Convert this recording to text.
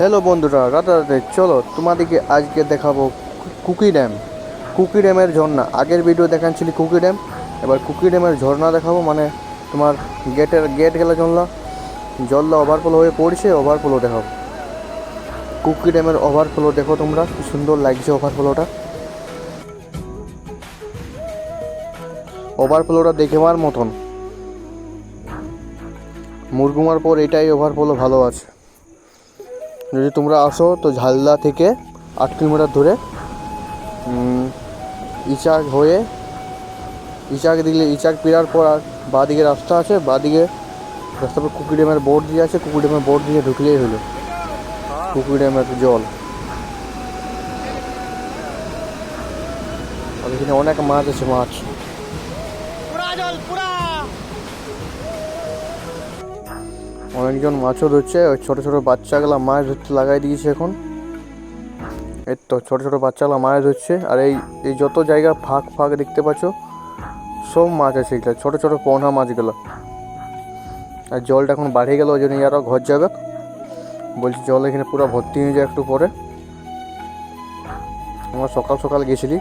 Hello বন্ধুরা, রাতে রাতে চলো তোমাদেরকে আজকে দেখাবো কুকি ড্যাম। কুকি ড্যামের ঝর্ণা। আগের ভিডিও দেখাচ্ছিলি কুকি ড্যাম, এবার কুকি ড্যামের ঝর্ণা দেখাবো। মানে তোমার গেট গেলে জলটা ওভারফ্লো হয়ে পড়ছে, ওভারফ্লো দেখাবো। কুকি ড্যামের ওভারফ্লো দেখো তোমরা, কি সুন্দর লাগছে ওভারফ্লোটা। ওভারফ্লোটা দেখবার মতন। মুরগুমার পর এটাই ওভারফ্লো ভালো আছে। যদি তোমরা আসো তো ঝালদা থেকে 8 কিলোমিটার ধরে ইচাক হয়ে ইচাক পেরার পর আর বাঁদিকে রাস্তা আছে, বাঁদিকে রাস্তার পর কুকি ড্যামের বোর্ড দিয়ে আছে, কুকি ড্যামের বোর্ড দিয়ে ঢুকলেই হলো কুকি ড্যামের জল। আর এখানে অনেক মাছ আছে, মাছ অনেকজন মাছও ধরছে। ওই ছোটো ছোটো বাচ্চাগুলা মাছ ধরতে লাগাই দিয়েছে এখন। এই তো ছোটো ছোটো বাচ্চাগুলা মাছ ধরছে। আর এই যত জায়গা ফাঁক দেখতে পাচ্ছ সব মাছ আছে, এগুলো ছোটো ছোটো পোনা মাছগুলো। আর জলটা এখন বাড়ে গেল, ওই জন্য আরও ঘর যাবে। বলছি জল এখানে পুরো ভর্তি হয়ে যায় একটু পরে। আমরা সকাল সকাল গেছিলি।